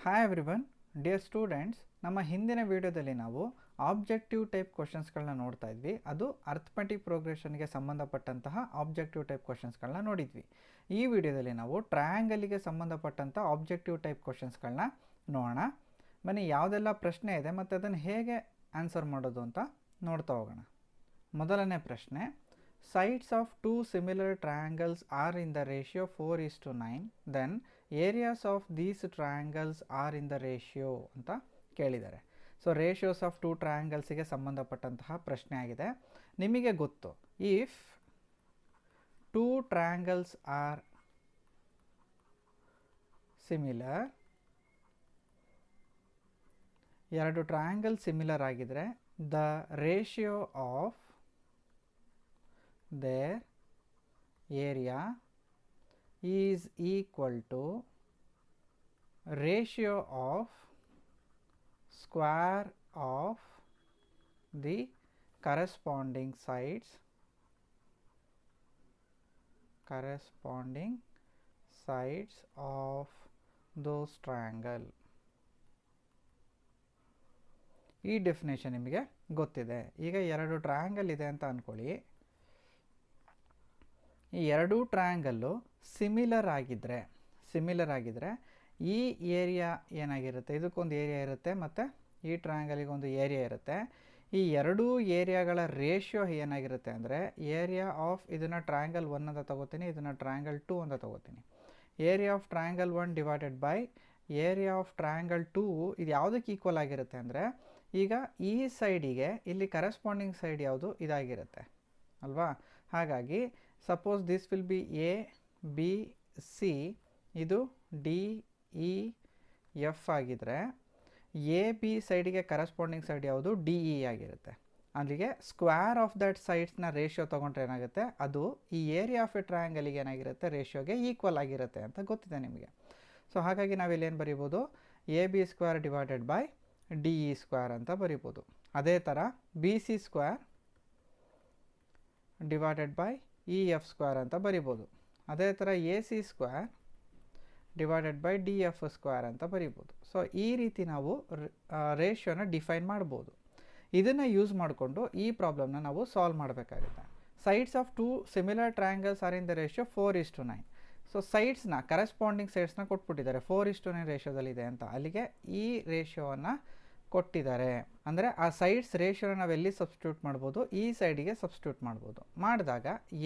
Hi everyone, dear students. ನಮ್ಮ ಹಿಂದಿನ ವಿಡಿಯೋದಲ್ಲಿ ನಾವು ಆಬ್ಜೆಕ್ಟಿವ್ ಟೈಪ್ ಕ್ವಶನ್ಸ್ಗಳನ್ನ ನೋಡ್ತಾ ಇದ್ವಿ. ಅದು ಅರ್ಥಮೆಟಿಕ್ ಪ್ರೋಗ್ರೆಷನ್ಗೆ ಸಂಬಂಧಪಟ್ಟಂತಹ ಆಬ್ಜೆಕ್ಟಿವ್ ಟೈಪ್ ಕ್ವಶನ್ಸ್ಗಳನ್ನ ನೋಡಿದ್ವಿ. ಈ ವಿಡಿಯೋದಲ್ಲಿ ನಾವು ಟ್ರಯಾಂಗಲ್ಗೆ ಸಂಬಂಧಪಟ್ಟಂಥ ಆಬ್ಜೆಕ್ಟಿವ್ ಟೈಪ್ ಕ್ವಶನ್ಸ್ಗಳನ್ನ ನೋಡೋಣ. ಬನ್ನಿ, ಯಾವುದೆಲ್ಲ ಪ್ರಶ್ನೆ ಇದೆ ಮತ್ತು ಅದನ್ನು ಹೇಗೆ ಆನ್ಸರ್ ಮಾಡೋದು ಅಂತ ನೋಡ್ತಾ ಹೋಗೋಣ. ಮೊದಲನೇ ಪ್ರಶ್ನೆ, sides of two similar triangles are in the ratio 4:9, then areas of these triangles are in the ratio ಅಂತ ಕೇಳಿದ್ದಾರೆ. ಸೊ ರೇಷಿಯೋಸ್ ಆಫ್ ಟೂ ಟ್ರಯಾಂಗಲ್ಸ್ಗೆ ಸಂಬಂಧಪಟ್ಟಂತಹ ಪ್ರಶ್ನೆ ಆಗಿದೆ. ನಿಮಗೆ ಗೊತ್ತು, if two triangles R similar, ಎರಡು ಟ್ರಯಾಂಗಲ್ ಸಿಮಿಲರ್ ಆಗಿದ್ರೆ the ratio of their area is equal to ratio of square of the corresponding sides of those triangle. ಈ ಡೆಫಿನೇಷನ್ ನಿಮಗೆ ಗೊತ್ತಿದೆ. ಈಗ ಎರಡು ಟ್ರಯಾಂಗಲ್ ಇದೆ ಅಂತ ಅಂದ್ಕೊಳ್ಳಿ. ಈ ಎರಡೂ ಟ್ರಯಾಂಗಲ್ಲು ಸಿಮಿಲರ್ ಆಗಿದ್ದರೆ ಈ ಏರಿಯಾ ಏನಾಗಿರುತ್ತೆ, ಇದಕ್ಕೊಂದು ಏರಿಯಾ ಇರುತ್ತೆ ಮತ್ತು ಈ ಟ್ರಯಾಂಗಲಿಗೆ ಒಂದು ಏರಿಯಾ ಇರುತ್ತೆ. ಈ ಎರಡೂ ಏರಿಯಾಗಳ ರೇಷಿಯೋ ಏನಾಗಿರುತ್ತೆ ಅಂದರೆ, ಏರಿಯಾ ಆಫ್ ಇದನ್ನು ಟ್ರಯಾಂಗಲ್ 1 ಅಂತ ತಗೋತೀನಿ, ಇದನ್ನು ಟ್ರಯಾಂಗಲ್ 2 ಅಂತ ತಗೋತೀನಿ. Area of triangle 1 divided by area of triangle 2 ಇದು ಯಾವುದಕ್ಕೆ ಈಕ್ವಲ್ ಆಗಿರುತ್ತೆ ಅಂದರೆ, ಈಗ ಈ ಸೈಡಿಗೆ ಇಲ್ಲಿ ಕರೆಸ್ಪಾಂಡಿಂಗ್ ಸೈಡ್ ಯಾವುದು ಇದಾಗಿರುತ್ತೆ ಅಲ್ವಾ. ಹಾಗಾಗಿ suppose this will be A B C, ಇದು ಡಿ ಇ ಎಫ್ ಆಗಿದ್ರೆ ಎ ಬಿ ಸೈಡಿಗೆ ಕರೆಸ್ಪಾಂಡಿಂಗ್ ಸೈಡ್ ಯಾವುದು ಡಿ ಇ ಆಗಿರುತ್ತೆ. ಅಲ್ಲಿಗೆ ಸ್ಕ್ವೇರ್ ಆಫ್ ದಟ್ ಸೈಡ್ಸ್ನ ರೇಷಿಯೋ ತೊಗೊಂಡ್ರೆ ಏನಾಗುತ್ತೆ, ಅದು ಈ ಏರಿಯಾ ಆಫ್ ಎ ಟ್ರಯಾಂಗಲಿಗೆ ಏನಾಗಿರುತ್ತೆ, ರೇಷಿಯೋಗೆ ಈಕ್ವಲ್ ಆಗಿರುತ್ತೆ ಅಂತ ಗೊತ್ತಿದೆ ನಿಮಗೆ. ಸೊ ಹಾಗಾಗಿ ನಾವಿಲ್ಲಿ ಏನು ಬರಿಬೋದು, A B square divided by D E square ಅಂತ ಬರಿಬೋದು. ಅದೇ ಥರ B C square divided by E F square ಅಂತ ಬರಿಬೋದು. ಅದೇ ಥರ A C square divided by D F square ಅಂತ ಬರಿಬೋದು. ಸೊ ಈ ರೀತಿ ನಾವು ರೇಷಿಯೋನ ಡಿಫೈನ್ ಮಾಡ್ಬೋದು. ಇದನ್ನು ಯೂಸ್ ಮಾಡಿಕೊಂಡು ಈ ಪ್ರಾಬ್ಲಮ್ನ ನಾವು ಸಾಲ್ವ್ ಮಾಡಬೇಕಾಗುತ್ತೆ. Sides of two similar triangles are in the ratio 4:9. So ಸೈಡ್ಸ್ನ ಕರೆಸ್ಪಾಂಡಿಂಗ್ ಸೈಡ್ಸ್ನ ಕೊಟ್ಬಿಟ್ಟಿದ್ದಾರೆ, 4:9 ರೇಷಿಯೋದಲ್ಲಿದೆ ಅಂತ. ಅಲ್ಲಿಗೆ ಈ ರೇಷಿಯೋವನ್ನು ಕೊಟ್ಟಿದ್ದಾರೆ ಅಂದರೆ ಆ ಸೈಡ್ಸ್ ರೇಷಿಯೋನ ನಾವೆಲ್ಲಿ ಸಬ್ಸ್ಟಿಟ್ಯೂಟ್ ಮಾಡ್ಬೋದು, ಈ ಸೈಡಿಗೆ ಸಬ್ಸ್ಟಿಟ್ಯೂಟ್ ಮಾಡ್ಬೋದು. ಮಾಡಿದಾಗ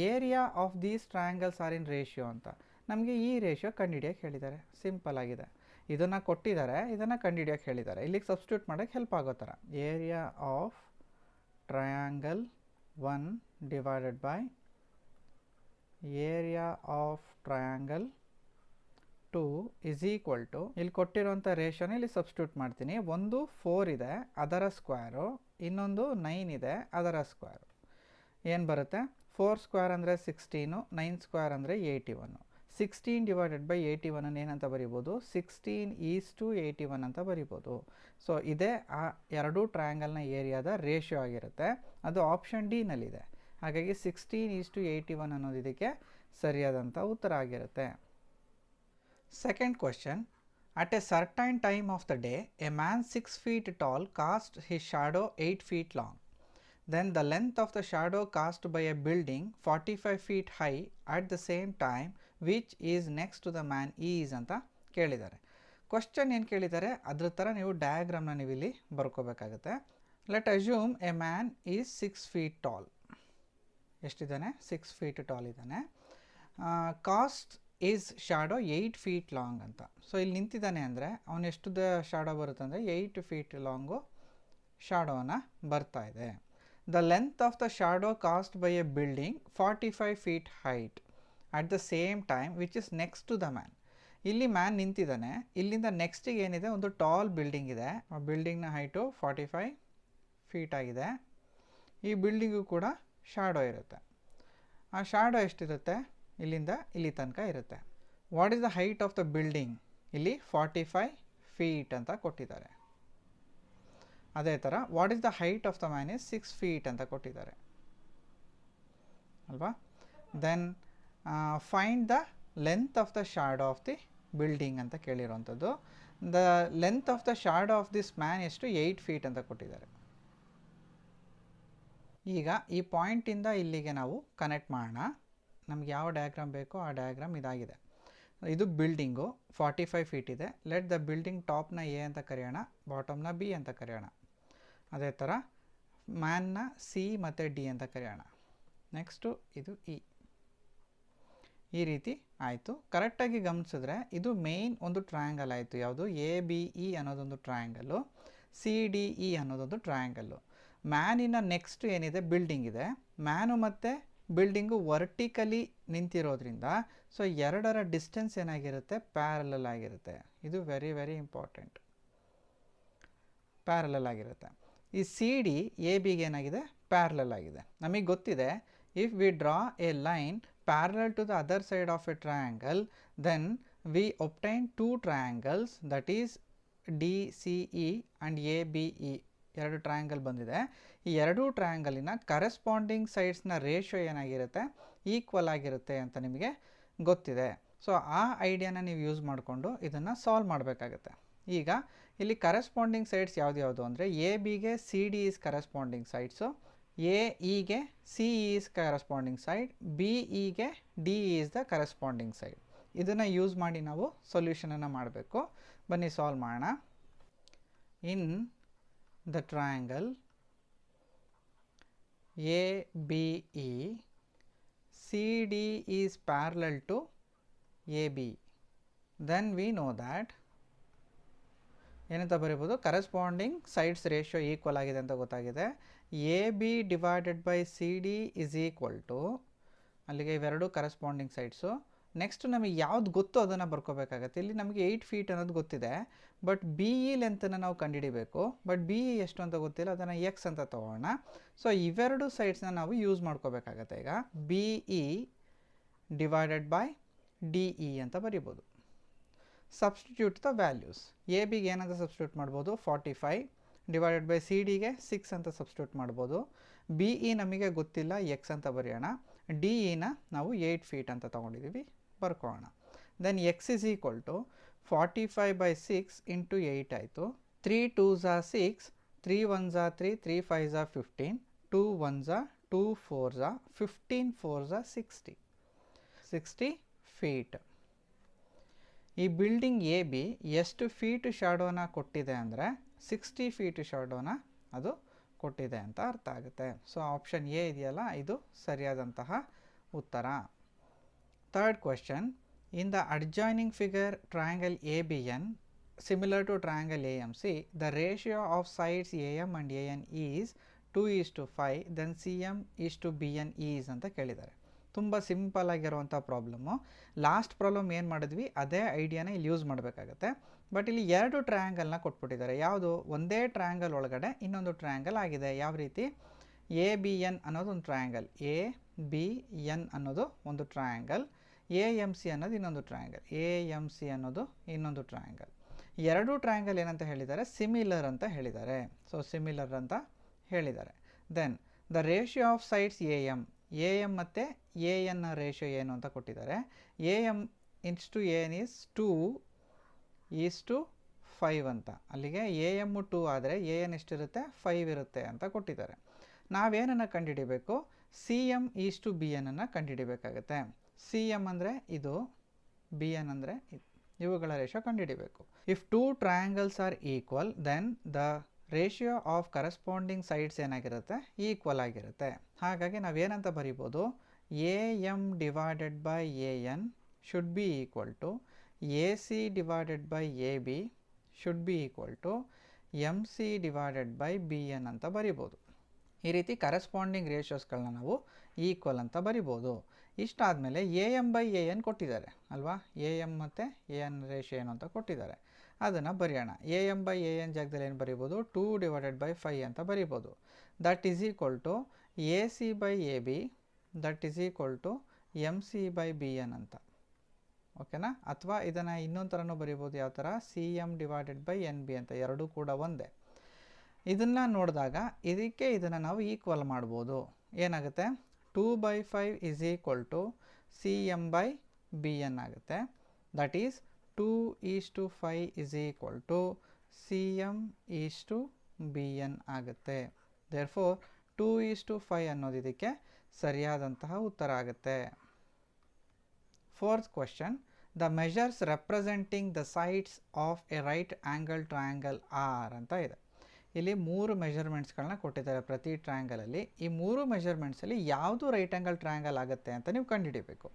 area of these triangles are in ratio ಅಂತ ನಮಗೆ ಈ ರೇಷಿಯೋ ಕಂಡುಹಿಡಿಯೋಕ್ಕೆ ಹೇಳಿದ್ದಾರೆ. ಸಿಂಪಲ್ ಆಗಿದೆ. ಇದನ್ನು ಕೊಟ್ಟಿದ್ದಾರೆ, ಇದನ್ನು ಕಂಡುಹಿಡಿಯೋಕ್ಕೆ ಹೇಳಿದ್ದಾರೆ. ಇಲ್ಲಿಗೆ ಸಬ್ಸ್ಟಿಟ್ಯೂಟ್ ಮಾಡೋಕ್ಕೆ ಹೆಲ್ಪ್ ಆಗೋ ಥರ area of triangle 1 divided by area of triangle 2 is equal to, ಇಲ್ಲಿ ಕೊಟ್ಟಿರೋಂಥ ರೇಷಿಯೋನ ಇಲ್ಲಿ ಸಬ್ಸ್ಟಿಟ್ಯೂಟ್ ಮಾಡ್ತೀನಿ. ಒಂದು 4 ಇದೆ, ಅದರ ಸ್ಕ್ವೇರು, ಇನ್ನೊಂದು 9 ಇದೆ, ಅದರ ಸ್ಕ್ವೇರು. ಏನು ಬರುತ್ತೆ, 4 ಸ್ಕ್ವೇರ್ ಅಂದರೆ 16, 9 ಸ್ಕ್ವೇರ್ ಅಂದರೆ 81. 16 ಡಿವೈಡೆಡ್ ಬೈ 81 ಏನಂತ ಬರಿಬೋದು, 16:81 ಅಂತ ಬರಿಬೋದು. ಸೊ ಇದೇ ಆ ಎರಡೂ ಟ್ರಯಾಂಗಲ್ನ ಏರಿಯಾದ ರೇಷಿಯೋ ಆಗಿರುತ್ತೆ. ಅದು ಆಪ್ಷನ್ ಡಿನಲ್ಲಿದೆ. ಹಾಗಾಗಿ 16:81 ಅನ್ನೋದು ಇದಕ್ಕೆ ಸರಿಯಾದಂಥ ಉತ್ತರ ಆಗಿರುತ್ತೆ. Second question, at a certain time of the day, a man 6 feet tall cast his shadow 8 feet long. Then the length of the shadow cast by a building 45 feet high at the same time, which is next to the man is ಅಂತ ಕೇಳಿದ್ದಾರೆ. Question ಏನು ಕೇಳಿದ್ದಾರೆ ಅದ್ರ ಥರ ನೀವು ಡಯಾಗ್ರಾಮ್ನ ನೀವು ಇಲ್ಲಿ ಬರ್ಕೋಬೇಕಾಗುತ್ತೆ. Let assume a man is 6 feet tall. ಎಷ್ಟಿದ್ದಾನೆ, 6 feet tall ಇದ್ದಾನೆ. Cast is shadow 8 feet long ಅಂತ. ಸೊ ಇಲ್ಲಿ ನಿಂತಿದ್ದಾನೆ ಅಂದರೆ ಅವನು ಎಷ್ಟುದ ಶಾಡೋ ಬರುತ್ತೆ ಅಂದರೆ 8 feet ಲಾಂಗು ಶಾಡೋನ ಬರ್ತಾ ಇದೆ. The length of the shadow cast by a building 45 feet height at the same time which is next to the man. ಇಲ್ಲಿ ಮ್ಯಾನ್ ನಿಂತಿದ್ದಾನೆ, ಇಲ್ಲಿಂದ ನೆಕ್ಸ್ಟಿಗೆ ಏನಿದೆ, ಒಂದು ಟಾಲ್ ಬಿಲ್ಡಿಂಗ್ ಇದೆ. ಆ ಬಿಲ್ಡಿಂಗ್ನ ಹೈಟು 45 feet ಆಗಿದೆ. ಈ ಬಿಲ್ಡಿಂಗು ಕೂಡ ಶಾಡೋ ಇರುತ್ತೆ. ಆ ಶಾಡೋ ಎಷ್ಟಿರುತ್ತೆ, ಇಲ್ಲಿಂದ ಇಲ್ಲಿ ತನಕ ಇರುತ್ತೆ. What is the height of the building, ಇಲ್ಲಿ 45 feet ಅಂತ ಕೊಟ್ಟಿದ್ದಾರೆ. ಅದೇ ಥರ what is the height of the man is 6 feet ಅಂತ ಕೊಟ್ಟಿದ್ದಾರೆ ಅಲ್ವಾ. Then find the length of the shadow of the building ಅಂತ ಕೇಳಿರೋವಂಥದ್ದು. The length of the shadow of this man ಎಷ್ಟು 8 ಫೀಟ್ ಅಂತ ಕೊಟ್ಟಿದ್ದಾರೆ. ಈಗ ಈ ಪಾಯಿಂಟಿಂದ ಇಲ್ಲಿಗೆ ನಾವು ಕನೆಕ್ಟ್ ಮಾಡೋಣ. ನಮ್ಗೆ ಯಾವ ಡಯಾಗ್ರಾಮ್ ಬೇಕೋ ಆ ಡಯಾಗ್ರಾಮ್ ಇದಾಗಿದೆ. ಇದು ಬಿಲ್ಡಿಂಗು 45 ಫೀಟ್ ಇದೆ. ಲೆಟ್ ದ ಬಿಲ್ಡಿಂಗ್ ಟಾಪ್ನ ಎ ಅಂತ ಕರೆಯೋಣ, ಬಾಟಮ್ನ ಬಿ ಅಂತ ಕರೆಯೋಣ. ಅದೇ ಥರ ಮ್ಯಾನ್ನ ಸಿ ಮತ್ತು ಡಿ ಅಂತ ಕರೆಯೋಣ. ನೆಕ್ಸ್ಟು ಇದು ಇ. ಈ ರೀತಿ ಆಯಿತು. ಕರೆಕ್ಟಾಗಿ ಗಮನಿಸಿದ್ರೆ ಇದು ಮೇಯ್ನ್ ಒಂದು ಟ್ರಯಾಂಗಲ್ ಆಯಿತು. ಯಾವುದು? ಎ ಬಿ ಇ ಅನ್ನೋದೊಂದು ಟ್ರಯಾಂಗಲ್ಲು, ಸಿ ಡಿ ಇ ಅನ್ನೋದೊಂದು ಟ್ರಯಾಂಗಲ್ಲು. ಮ್ಯಾನಿನ ನೆಕ್ಸ್ಟ್ ಏನಿದೆ ಬಿಲ್ಡಿಂಗ್ ಇದೆ. ಮ್ಯಾನು ಮತ್ತು ಬಿಲ್ಡಿಂಗು ವರ್ಟಿಕಲಿ ನಿಂತಿರೋದ್ರಿಂದ ಸೊ ಎರಡರ ಡಿಸ್ಟೆನ್ಸ್ ಏನಾಗಿರುತ್ತೆ? ಪ್ಯಾರಲಲ್ ಆಗಿರುತ್ತೆ. ಇದು ವೆರಿ ವೆರಿ ಇಂಪಾರ್ಟೆಂಟ್. ಪ್ಯಾರಲಲ್ ಆಗಿರುತ್ತೆ. ಈ ಸಿ ಡಿ ಎ ಬಿಗೆ ಏನಾಗಿದೆ? ಪ್ಯಾರಲಲ್ ಆಗಿದೆ. ನಮಗೆ ಗೊತ್ತಿದೆ, if we draw A line parallel to the other side of a triangle, then we obtain two triangles, that is DCE and ABE. ಎರಡು triangle ಬಂದಿದೆ. ಈ ಎರಡೂ ಟ್ರಯಾಂಗಲಿನ ಕರೆಸ್ಪಾಂಡಿಂಗ್ ಸೈಡ್ಸ್ನ ರೇಷಿಯೋ ಏನಾಗಿರುತ್ತೆ? ಈಕ್ವಲ್ ಆಗಿರುತ್ತೆ ಅಂತ ನಿಮಗೆ ಗೊತ್ತಿದೆ. ಸೊ ಆ ಐಡಿಯಾನ ನೀವು ಯೂಸ್ ಮಾಡಿಕೊಂಡು ಇದನ್ನು ಸಾಲ್ವ್ ಮಾಡಬೇಕಾಗತ್ತೆ. ಈಗ ಇಲ್ಲಿ ಕರೆಸ್ಪಾಂಡಿಂಗ್ ಸೈಡ್ಸ್ ಯಾವ್ದು ಅಂದರೆ ಎ ಬಿಗೆ C D is corresponding sides, A ಇಗೆ C is corresponding side, B ಇಗೆ D is the corresponding side. ಇದನ್ನು ಯೂಸ್ ಮಾಡಿ ನಾವು ಸೊಲ್ಯೂಷನನ್ನು ಮಾಡಬೇಕು. ಬನ್ನಿ ಸಾಲ್ವ್ ಮಾಡೋಣ. In the triangle A B E, C D is parallel to A B, then we know that ಏನಂತ ಬರೀಬೋದು? ಕರೆಸ್ಪಾಂಡಿಂಗ್ ಸೈಡ್ಸ್ ರೇಷಿಯೋ ಈಕ್ವಲ್ ಆಗಿದೆ ಅಂತ ಗೊತ್ತಾಗಿದೆ. A B divided by C D is equal to, ಅಲ್ಲಿಗೆ ಇವೆರಡು corresponding sides. Next ನಮಗೆ ಯಾವ್ದು ಗೊತ್ತು ಅದನ್ನು ಬರ್ಕೋಬೇಕಾಗತ್ತೆ. ಇಲ್ಲಿ ನಮಗೆ 8 ಫೀಟ್ ಅನ್ನೋದು ಗೊತ್ತಿದೆ, ಬಟ್ ಬಿ ಇ ಲೆಂತನ್ನು ನಾವು ಕಂಡುಹಿಡಿಬೇಕು. ಬಟ್ ಬಿ ಇ ಎಷ್ಟು ಅಂತ ಗೊತ್ತಿಲ್ಲ, ಅದನ್ನು ಎಕ್ಸ್ ಅಂತ ತೊಗೊಳ್ಳೋಣ. ಸೊ ಇವೆರಡು ಸೈಡ್ಸ್ನ ನಾವು ಯೂಸ್ ಮಾಡ್ಕೋಬೇಕಾಗತ್ತೆ. ಈಗ B E divided by D E ಅಂತ ಬರಿಬೋದು. Substitute the values. ಎ ಬಿಗೆ ಏನಂತ ಸಬ್ಸ್ಟಿಟ್ಯೂಟ್ ಮಾಡ್ಬೋದು? 45 ಡಿವೈಡೆಡ್ ಬೈ ಸಿ ಡಿಗೆ 6 ಅಂತ ಸಬ್ಸ್ಟಿಟ್ಯೂಟ್ ಮಾಡ್ಬೋದು. ಬಿ ಇ ನಮಗೆ ಗೊತ್ತಿಲ್ಲ, ಎಕ್ಸ್ ಅಂತ ಬರೆಯೋಣ. ಡಿ ಇನ ನಾವು 8 ಫೀಟ್ ಅಂತ ತೊಗೊಂಡಿದ್ದೀವಿ, ಬರ್ಕೊಳ್ಳೋಣ. Then X is equal to 45 by 6 into 8 ಆಯಿತು. 3 2s are 6, 3 1s are 3, 3 5s are 15, 2 1s are 2 4s are 15, 4s are 60 feet. ಈ ಬಿಲ್ಡಿಂಗ್ ಎ ಬಿ ಎಷ್ಟು ಫೀಟ್ ಶಾಡೋನ ಕೊಟ್ಟಿದೆ ಅಂದರೆ 60 ಫೀಟ್ ಶಾಡೋನ ಅದು ಕೊಟ್ಟಿದೆ ಅಂತ ಅರ್ಥ ಆಗುತ್ತೆ. ಸೊ ಆಪ್ಷನ್ ಎ ಇದೆಯಲ್ಲ, ಇದು ಸರಿಯಾದಂತಹ ಉತ್ತರ. Third question, in the adjoining figure triangle A B N similar to triangle A M C, the ratio of sides A M and A N is 2:5, then C M is to B N is ಅಂತ ಕೇಳಿದ್ದಾರೆ. ತುಂಬ simple ಆಗಿರುವಂಥ problem. Last problem ಏನು ಮಾಡಿದ್ವಿ ಅದೇ ಐಡಿಯಾನ ಇಲ್ಲಿ use ಮಾಡಬೇಕಾಗತ್ತೆ. But ಇಲ್ಲಿ ಎರಡು ಟ್ರಯಾಂಗಲ್ನ ಕೊಟ್ಬಿಟ್ಟಿದ್ದಾರೆ. ಯಾವುದು? ಒಂದೇ ಟ್ರಯಾಂಗಲ್ ಒಳಗಡೆ ಇನ್ನೊಂದು ಟ್ರಯಾಂಗಲ್ ಆಗಿದೆ. ಯಾವ ರೀತಿ? ಎ ಬಿ ಎನ್ ಅನ್ನೋದು ಒಂದು ಟ್ರಯಾಂಗಲ್, ಎ ಬಿ ಎನ್ ಅನ್ನೋದು ಒಂದು ಟ್ರಯಾಂಗಲ್, ಎ ಎಮ್ ಸಿ ಅನ್ನೋದು ಇನ್ನೊಂದು ಟ್ರಯಾಂಗಲ್, ಎ ಎಮ್ ಸಿ ಅನ್ನೋದು ಇನ್ನೊಂದು ಟ್ರಯಾಂಗಲ್. ಎರಡೂ ಟ್ರಯಾಂಗಲ್ ಏನಂತ ಹೇಳಿದ್ದಾರೆ? ಸಿಮಿಲರ್ ಅಂತ ಹೇಳಿದ್ದಾರೆ. ಸೊ ಸಿಮಿಲರ್ ಅಂತ ಹೇಳಿದ್ದಾರೆ. Then the ratio of sides A M ಮತ್ತು ಎ ಎನ್ನ ರೇಷಿಯೋ ಏನು ಅಂತ ಕೊಟ್ಟಿದ್ದಾರೆ. A M is to A N is 2:5 ಅಂತ. ಅಲ್ಲಿಗೆ ಎ ಎಮ್ 2 ಆದರೆ ಎ ಎನ್ ಎಷ್ಟಿರುತ್ತೆ? 5 ಇರುತ್ತೆ ಅಂತ ಕೊಟ್ಟಿದ್ದಾರೆ. ನಾವೇನನ್ನು ಕಂಡುಹಿಡಿಬೇಕು? C M is to B ಎನ್ನನ್ನು ಕಂಡುಹಿಡಿಬೇಕಾಗತ್ತೆ. ಸಿ ಎಮ್ ಅಂದರೆ ಇದು, ಬಿ ಎನ್ ಅಂದರೆ ಇವುಗಳ ರೇಷಿಯೋ ಕಂಡುಹಿಡಿಬೇಕು. If 2 triangles are equal, then the ratio of corresponding sides ಏನಾಗಿರುತ್ತೆ? ಈಕ್ವಲ್ ಆಗಿರುತ್ತೆ. ಹಾಗಾಗಿ ನಾವೇನಂತ ಬರಿಬೋದು? A M divided by A N should be equal to A C divided by A B should be equal to M C divided by B N ಅಂತ ಬರಿಬೋದು. ಈ ರೀತಿ corresponding ರೇಷಿಯೋಸ್ಗಳನ್ನ ನಾವು ಈಕ್ವಲ್ ಅಂತ ಬರಿಬೋದು. ಇಷ್ಟಾದಮೇಲೆ A M by A N ಕೊಟ್ಟಿದ್ದಾರೆ ಅಲ್ವಾ? ಎ ಎಮ್ ಮತ್ತು ಎ ಎನ್ ರೇಷಿಯೋ ಏನು ಅಂತ ಕೊಟ್ಟಿದ್ದಾರೆ, ಅದನ್ನು ಬರೆಯೋಣ. A M by A N ಜಾಗದಲ್ಲಿ ಏನು ಬರಿಬೋದು? 2/5 ಅಂತ ಬರಿಬೋದು. That is equal to A C by A B that is equal to M C by B N ಅಂತ. ಓಕೆನಾ? ಅಥವಾ ಇದನ್ನು ಇನ್ನೊಂದು ಥರನೂ ಬರಿಬೋದು. ಯಾವ ಥರ? C M divided by N B ಅಂತ. ಎರಡೂ ಕೂಡ ಒಂದೇ. ಇದನ್ನು ನೋಡಿದಾಗ ಇದನ್ನು ನಾವು ಈಕ್ವಲ್ ಮಾಡ್ಬೋದು. ಏನಾಗುತ್ತೆ? 2/5 is equal to C M by B N ಆಗುತ್ತೆ. That is 2:5 is equal to CM:BN ಆಗುತ್ತೆ. ದೇರ್ಫೋರ್ 2:5 ಅನ್ನೋದು ಇದಕ್ಕೆ ಸರಿಯಾದಂತಹ ಉತ್ತರ ಆಗುತ್ತೆ. Fourth question, the measures representing the sides of a right angle triangle are ಅಂತ ಇದೆ. ಇಲ್ಲಿ 3 ಮೆಜರ್ಮೆಂಟ್ಸ್ಗಳನ್ನ ಕೊಟ್ಟಿದ್ದಾರೆ ಪ್ರತಿ ಟ್ರಯಾಂಗಲಲ್ಲಿ. ಈ 3 ಮೆಜರ್ಮೆಂಟ್ಸಲ್ಲಿ ಯಾವುದು ರೈಟ್ ಆ್ಯಂಗಲ್ ಟ್ರಯಾಂಗಲ್ ಆಗುತ್ತೆ ಅಂತ ನೀವು ಕಂಡುಹಿಡಿಬೇಕು.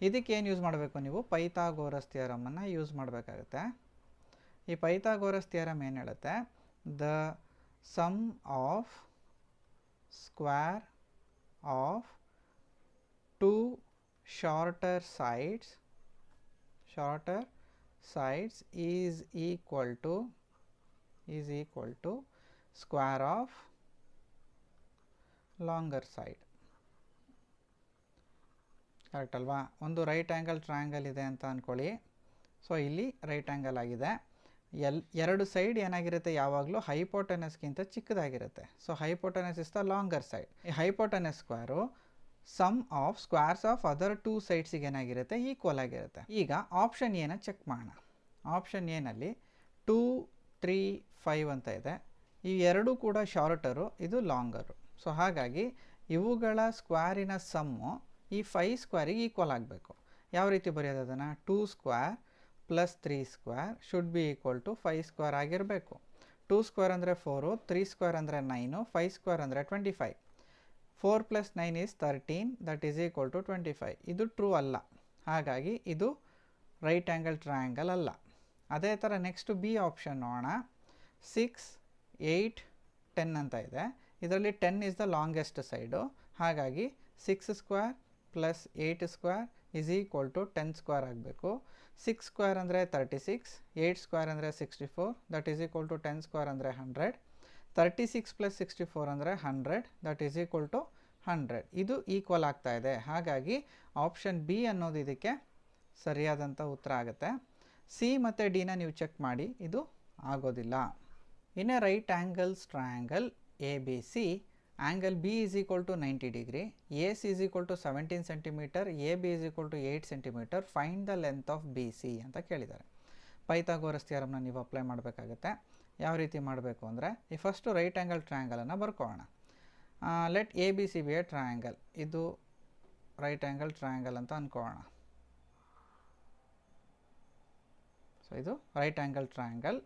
ಇದಕ್ಕೆ ಏನು ಯೂಸ್ ಮಾಡಬೇಕು, ನೀವು ಪೈಥಾಗೋರಸ್ ಥಿಯರಮನ್ನು ಯೂಸ್ ಮಾಡಬೇಕಾಗುತ್ತೆ. ಈ ಪೈಥಾಗೋರಸ್ ಥಿಯರಮ್ ಏನು ಹೇಳುತ್ತೆ, the sum of square of 2 shorter sides is equal to square of longer side. Correct ಅಲ್ವಾ? ಒಂದು ರೈಟ್ ಆ್ಯಂಗಲ್ ಟ್ರಯಾಂಗಲ್ ಇದೆ ಅಂತ ಅಂದ್ಕೊಳ್ಳಿ. ಸೊ ಇಲ್ಲಿ ರೈಟ್ ಆ್ಯಂಗಲ್ ಆಗಿದೆ. ಎರಡು ಸೈಡ್ ಏನಾಗಿರುತ್ತೆ, ಯಾವಾಗಲೂ ಹೈಪೋಟೆನಸ್ಗಿಂತ ಚಿಕ್ಕದಾಗಿರುತ್ತೆ. So hypotenuse is the longer side. ಈ hypotenuse square sum of squares of other 2 ಸೈಡ್ಸಿಗೆ ಏನಾಗಿರುತ್ತೆ, ಈಕ್ವಲ್ ಆಗಿರುತ್ತೆ. ಈಗ ಆಪ್ಷನ್ ಎನ ಚೆಕ್ ಮಾಡೋಣ. ಆಪ್ಷನ್ ಎನಲ್ಲಿ 2, 3, 5 ಅಂತ ಇದೆ. ಈ ಎರಡೂ ಕೂಡ ಶಾರ್ಟರು, ಇದು ಲಾಂಗರು. ಸೊ ಹಾಗಾಗಿ ಇವುಗಳ ಸ್ಕ್ವೇರಿನ ಸಮ್ಮು ಈ 5 ಸ್ಕ್ವೇರಿಗೆ ಈಕ್ವಲ್ ಆಗಬೇಕು. ಯಾವ ರೀತಿ ಬರೆಯೋದು ಅದನ್ನು, 2 square plus 3 square should be equal to 5 square ಆಗಿರಬೇಕು. 2 ಸ್ಕ್ವೇರ್ ಅಂದರೆ 4, 3 ಸ್ಕ್ವೇರ್ ಅಂದರೆ 9, 5 ಸ್ಕ್ವೇರ್ ಅಂದರೆ 25. 4 + 9 is 13, that is equal to 25. ಇದು ಟ್ರೂ ಅಲ್ಲ, ಹಾಗಾಗಿ ಇದು ರೈಟ್ ಆ್ಯಂಗಲ್ ಟ್ರಯಾಂಗಲ್ ಅಲ್ಲ. ಅದೇ ಥರ ನೆಕ್ಸ್ಟ್ ಬಿ ಆಪ್ಷನ್ ನೋಡೋಣ. 6, 8, 10 ಅಂತ ಇದೆ. ಇದರಲ್ಲಿ 10 is the longest ಸೈಡು, ಹಾಗಾಗಿ 6 square plus 8 square is equal to 10 square ಆಗಬೇಕು. 6 ಸ್ಕ್ವೇರ್ ಅಂದರೆ 36, 8 ಸ್ಕ್ವೇರ್ ಅಂದರೆ 64, that is equal to 10 square ಅಂದರೆ 100. 36 + 64 ಅಂದರೆ 100, ದಟ್ ಈಸ್ ಈಕ್ವಲ್ ಟು 100. ಇದು ಈಕ್ವಲ್ ಆಗ್ತಾ ಇದೆ, ಹಾಗಾಗಿ ಆಪ್ಷನ್ ಬಿ ಅನ್ನೋದು ಇದಕ್ಕೆ ಸರಿಯಾದಂಥ ಉತ್ತರ ಆಗುತ್ತೆ. ಸಿ ಮತ್ತು ಡಿನ ನೀವು ಚೆಕ್ ಮಾಡಿ, ಇದು ಆಗೋದಿಲ್ಲ. In a right angles triangle A B C, angle B is equal to 90 degree, A C is equal to 17 centimetre, A B is equal to 8 centimetre, find the length of B C ಅಂತ ಕೇಳಿದ್ದಾರೆ. Pythagoras ಥಿಯರಮ್ನ ನೀವು apply ಮಾಡಬೇಕಾಗುತ್ತೆ. ಯಾವ ರೀತಿ ಮಾಡಬೇಕು ಅಂದರೆ, ಈ first right angle ಟ್ರಯಾಂಗಲನ್ನು ಬರ್ಕೊಳ್ಳೋಣ. Let A B C B A triangle. ಇದು ರೈಟ್ ಆ್ಯಂಗಲ್ ಟ್ರಯಾಂಗಲ್ ಅಂತ ಅಂದ್ಕೊಳ್ಳೋಣ. ಸೊ ಇದು ರೈಟ್ ಆ್ಯಂಗಲ್ ಟ್ರಯಾಂಗಲ್.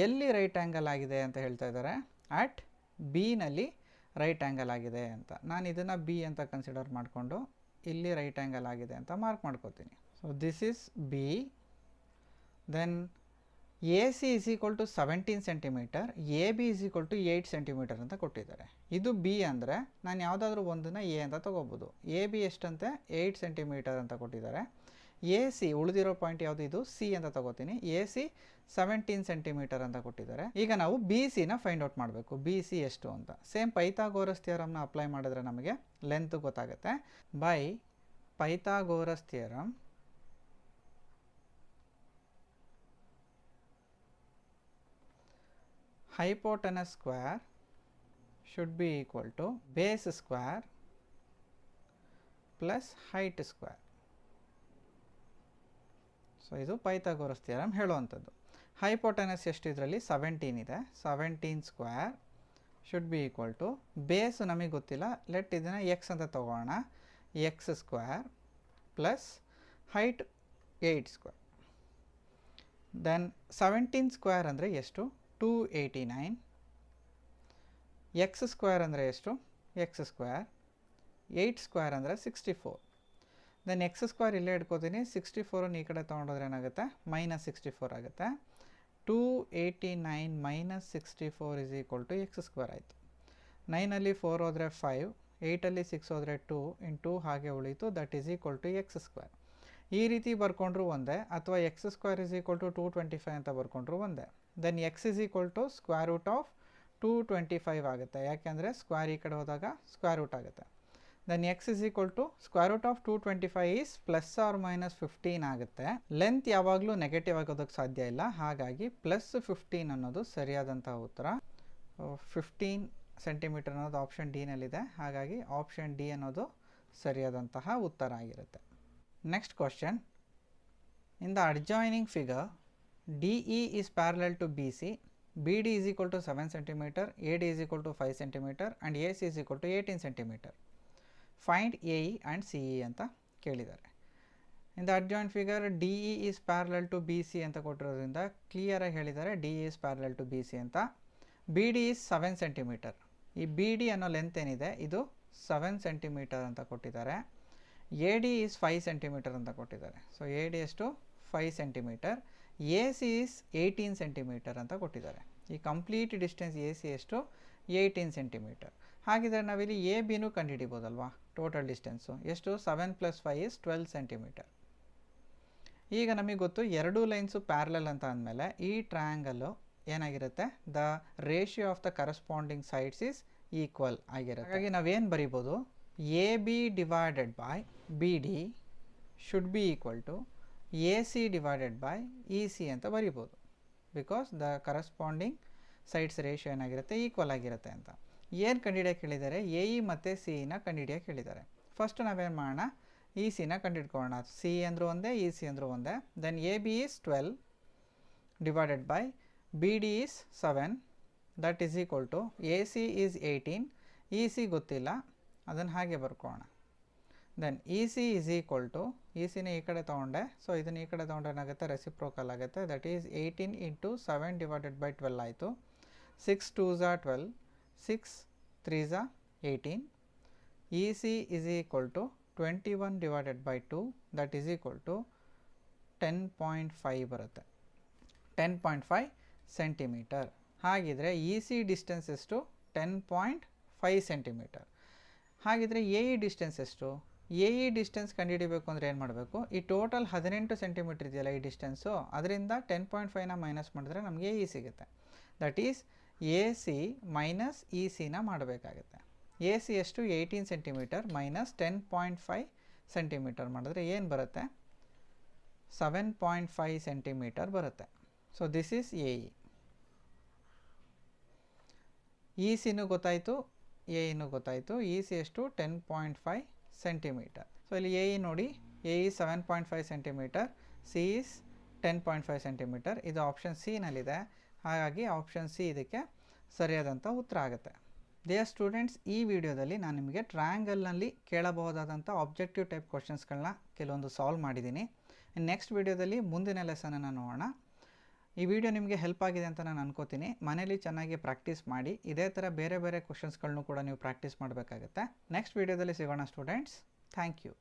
ಎಲ್ಲಿ ರೈಟ್ ಆ್ಯಂಗಲ್ ಆಗಿದೆ ಅಂತ ಹೇಳ್ತಾ ಇದ್ದಾರೆ, ಅಟ್ ಬಿನಲ್ಲಿ ರೈಟ್ ಆ್ಯಂಗಲ್ ಆಗಿದೆ ಅಂತ. ನಾನು ಇದನ್ನು ಬಿ ಅಂತ ಕನ್ಸಿಡರ್ ಮಾಡಿಕೊಂಡು ಇಲ್ಲಿ ರೈಟ್ ಆ್ಯಂಗಲ್ ಆಗಿದೆ ಅಂತ ಮಾರ್ಕ್ ಮಾಡ್ಕೋತೀನಿ. So this is B. Then A C is equal to 17 centimetre, A B is equal to 8 centimetre ಅಂತ ಕೊಟ್ಟಿದ್ದಾರೆ. ಇದು ಬಿ ಅಂದರೆ ನಾನು ಯಾವುದಾದ್ರೂ ಒಂದನ್ನು ಎ ಅಂತ ತೊಗೋಬೋದು. ಎ ಬಿ ಎಷ್ಟಂತೆ 8 ಸೆಂಟಿಮೀಟರ್ ಅಂತ ಕೊಟ್ಟಿದ್ದಾರೆ. ಎ ಸಿ ಉಳಿದಿರೋ ಪಾಯಿಂಟ್ ಯಾವುದು, ಇದು ಸಿ ಅಂತ ತೊಗೋತೀನಿ. ಎ ಸಿ 17 ಸೆಂಟಿಮೀಟರ್ ಅಂತ ಕೊಟ್ಟಿದ್ದಾರೆ. ಈಗ ನಾವು ಬಿ ಸಿನ ಫೈಂಡ್ ಔಟ್ ಮಾಡಬೇಕು, ಬಿ ಸಿ ಎಷ್ಟು ಅಂತ. ಸೇಮ್ ಪೈಥಾಗೋರಸ್ ಥಿಯರಮ್ನ ಅಪ್ಲೈ ಮಾಡಿದ್ರೆ ನಮಗೆ ಲೆಂತ್ ಗೊತ್ತಾಗುತ್ತೆ. By Pythagoras theorem, hypotenuse square should be equal to base square plus height square. So ಇದು ಪೈಥಾಗೋರಸ್ ಥಿಯರಮ್ ಹೇಳುವಂಥದ್ದು. ಹೈಪೋಟೆನಸ್ ಎಷ್ಟು ಇದರಲ್ಲಿ 17 ಇದೆ, 17 square should be equal to, base ನಮಗೆ ಗೊತ್ತಿಲ್ಲ, ಲೆಟ್ ಇದನ್ನು ಎಕ್ಸ್ ಅಂತ ತೊಗೋಣ, x square plus height 8 square. Then 17 square ಅಂದರೆ ಎಷ್ಟು, 289. ಎಕ್ಸ್ ಸ್ಕ್ವೇರ್ ಅಂದರೆ ಎಷ್ಟು, ಎಕ್ಸ್ ಸ್ಕ್ವೇರ್. 8 ಸ್ಕ್ವೇರ್ ಅಂದರೆ 64. ದೆನ್ ಎಕ್ಸ್ ಸ್ಕ್ವೇರ್ ಇಲ್ಲೇ ಇಟ್ಕೋತೀನಿ, 64 ಈ ಕಡೆ ತೊಗೊಂಡೋದ್ರೆ ಏನಾಗುತ್ತೆ, -64 ಆಗುತ್ತೆ. 289 - 64 is equal to X square ಆಯಿತು. 9ಅಲ್ಲಿ 4 ಹೋದರೆ 5, 8ಅಲ್ಲಿ 6 ಹೋದರೆ 2 ಇಂಟು ಹಾಗೆ ಉಳೀತು, that is equal to X square. ಈ ರೀತಿ ಬರ್ಕೊಂಡ್ರು ಒಂದೇ, ಅಥವಾ x square is equal to 225 ಅಂತ ಬರ್ಕೊಂಡ್ರು ಒಂದೇ. Then X is equal to square root of 225 ಆಗುತ್ತೆ, ಯಾಕೆಂದರೆ ಸ್ಕ್ವೇರ್ ಈ ಕಡೆ ಹೋದಾಗ ಸ್ಕ್ವೇರ್ ರೂಟ್ ಆಗುತ್ತೆ. Then X is equal to square root of 225 is +or-15 ಆಗುತ್ತೆ. ಲೆಂತ್ ಯಾವಾಗಲೂ ನೆಗೆಟಿವ್ ಆಗೋದಕ್ಕೆ ಸಾಧ್ಯ ಇಲ್ಲ, ಹಾಗಾಗಿ +15 ಅನ್ನೋದು ಸರಿಯಾದಂಥ ಉತ್ತರ. 15 ಸೆಂಟಿಮೀಟರ್ ಅನ್ನೋದು ಆಪ್ಷನ್ ಡಿನಲ್ಲಿದೆ, ಹಾಗಾಗಿ ಆಪ್ಷನ್ ಡಿ ಅನ್ನೋದು ಸರಿಯಾದಂತಹ ಉತ್ತರ ಆಗಿರುತ್ತೆ. Next question, In the adjoining figure, DE is parallel to BC, BD is equal to 7 cm, AD is equal to 5 cm and AC is equal to 18 cm. Find AE and CE ಅಂತ ಕೇಳಿದ್ದಾರೆ. In the adjoint figure, DE is parallel to BC ಅಂತ ಕೊಟ್ಟಿರೋದ್ರಿಂದ clear ಆಗಿ ಹೇಳಿದ್ದಾರೆ DE is parallel to BC ಅಂತ. BD is 7 cm. ಈ BD ಅನ್ನೋ length ಏನಿದೆ ಇದು 7 cm ಅಂತ ಕೊಟ್ಟಿದ್ದಾರೆ. AD is 5 cm ಅಂತ ಕೊಟ್ಟಿದ್ದಾರೆ. ಸೊ AD ಎಷ್ಟು 5 cm. AC is 18 cm ಅಂತ ಕೊಟ್ಟಿದ್ದಾರೆ. ಈ ಕಂಪ್ಲೀಟ್ ಡಿಸ್ಟೆನ್ಸ್ AC ಎಷ್ಟು 18 cm. ಹಾಗಿದ್ರೆ ನಾವಿಲ್ಲಿ ABನೂ ಕಂಡುಹಿಡಿಬೋದಲ್ವಾ. ಟೋಟಲ್ ಡಿಸ್ಟೆನ್ಸು ಎಷ್ಟು 7 + 5 is 12 cm. ಈಗ ನಮಗೆ ಗೊತ್ತು ಎರಡು ಲೈನ್ಸು ಪ್ಯಾರಲಲ್ ಅಂತ ಅಂದಮೇಲೆ ಈ ಟ್ರಯಾಂಗಲ್ಲು ಏನಾಗಿರುತ್ತೆ, the ratio of the corresponding sides is equal ಆಗಿರುತ್ತೆ. ಹಾಗಾಗಿ ನಾವೇನು ಬರಿಬೋದು, AB divided by BD should be equal to AC divided by EC ಅಂತ ಬರಿಬೋದು. Because the corresponding sides ratio ಏನಾಗಿರುತ್ತೆ ಈಕ್ವಲ್ ಆಗಿರುತ್ತೆ ಅಂತ. ಏನು ಕಂಡುಹಿಡಿಯೋಕೆ ಹೇಳಿದ್ದಾರೆ, AE ಮತ್ತು CEನ ಕಂಡುಹಿಡಿಯೋಕೆ ಹೇಳಿದ್ದಾರೆ. ಫಸ್ಟ್ ನಾವೇನು ಮಾಡೋಣ, ECನ ಕಂಡುಹಿಡ್ಕೊಳ್ಳೋಣ. CE ಅಂದರೂ ಒಂದೇ, EC ಅಂದರೂ ಒಂದೇ. Then AB is 12 divided by BD is 7 that is equal to AC is 18, EC ಗೊತ್ತಿಲ್ಲ ಅದನ್ನು ಹಾಗೆ ಬರ್ಕೊಳ್ಳೋಣ. Then EC is equal to, ECನ ಈ ಕಡೆ ತೊಗೊಂಡೆ, ಸೊ ಇದನ್ನು ಈ ಕಡೆ ತೊಗೊಂಡ್ರೆ ಏನಾಗುತ್ತೆ ರೆಸಿಪ್ರೋಕಲ್ ಆಗುತ್ತೆ. ದಟ್ ಈಸ್ 18 × 7 ಡಿವೈಡೆಡ್ ಬೈ 12 ಆಯಿತು. 6 2s are 12, 6 3s are 18. EC is equal to 21 divided by 2 that is equal to 10.5 ಬರುತ್ತೆ. 10.5 ಸೆಂಟಿಮೀಟರ್. ಹಾಗಿದ್ರೆ EC ಡಿಸ್ಟೆನ್ಸ್ ಎಷ್ಟು 10.5 ಸೆಂಟಿಮೀಟರ್. ಹಾಗಿದ್ರೆ AE ಡಿಸ್ಟೆನ್ಸ್ ಎಷ್ಟು, AE ಡಿಸ್ಟೆನ್ಸ್ ಕಂಡುಹಿಡಿಬೇಕು ಅಂದರೆ ಏನು ಮಾಡಬೇಕು, ಈ ಟೋಟಲ್ 18 ಸೆಂಟಿಮೀಟರ್ ಇದೆಯಲ್ಲ ಈ ಡಿಸ್ಟೆನ್ಸು, ಅದರಿಂದ 10.5ನ ಮೈನಸ್ ಮಾಡಿದ್ರೆ ನಮಗೆ AE ಸಿಗುತ್ತೆ. ದಟ್ ಈಸ್ AC ಮೈನಸ್ ECನ ಮಾಡಬೇಕಾಗುತ್ತೆ. AC ಎಷ್ಟು 18 ಸೆಂಟಿಮೀಟರ್ ಮೈನಸ್ 10.5 ಸೆಂಟಿಮೀಟರ್ ಮಾಡಿದ್ರೆ ಏನು ಬರುತ್ತೆ, 7.5 ಸೆಂಟಿಮೀಟರ್ ಬರುತ್ತೆ. So this is AE. ECನೂ ಗೊತ್ತಾಯಿತು, AEನೂ ಗೊತ್ತಾಯಿತು. EC ಎಷ್ಟು 10.5 ಸೆಂಟಿಮೀಟರ್. ಸೊ ಇಲ್ಲಿ AE ನೋಡಿ, AE 7.5 centimetre, C is 10.5 centimetre. ಇದು ಆಪ್ಷನ್ ಸಿನಲ್ಲಿದೆ. ಹಾಗಾಗಿ ಆಪ್ಷನ್ ಸಿ ಇದಕ್ಕೆ ಸರಿಯಾದಂಥ ಉತ್ತರ ಆಗುತ್ತೆ. ಡಿಯರ್ ಸ್ಟೂಡೆಂಟ್ಸ್, ಈ ವಿಡಿಯೋದಲ್ಲಿ ನಾನು ನಿಮಗೆ ಟ್ರಯಾಂಗಲ್ನಲ್ಲಿ ಕೇಳಬಹುದಾದಂಥ ಆಬ್ಜೆಕ್ಟಿವ್ ಟೈಪ್ ಕ್ವಶನ್ಸ್ಗಳನ್ನ ಕೆಲವೊಂದು ಸಾಲ್ವ್ ಮಾಡಿದ್ದೀನಿ. ನೆಕ್ಸ್ಟ್ ವಿಡಿಯೋದಲ್ಲಿ ಮುಂದಿನ ಲೆಸನನ್ನು ನೋಡೋಣ. ಈ ವಿಡಿಯೋ ನಿಮಗೆ ಹೆಲ್ಪ್ ಆಗಿದೆ ಅಂತ ನಾನು ಅನ್ಕೋತೀನಿ. ಮನೇಲಿ ಚೆನ್ನಾಗಿ ಪ್ರಾಕ್ಟೀಸ್ ಮಾಡಿ. ಇದೇ ಥರ ಬೇರೆ ಬೇರೆ ಕ್ವಶನ್ಸ್ಗಳನ್ನು ಕೂಡ ನೀವು ಪ್ರಾಕ್ಟೀಸ್ ಮಾಡಬೇಕಾಗುತ್ತೆ. ನೆಕ್ಸ್ಟ್ ವಿಡಿಯೋದಲ್ಲಿ ಸಿಗೋಣ ಸ್ಟೂಡೆಂಟ್ಸ್. Thank you.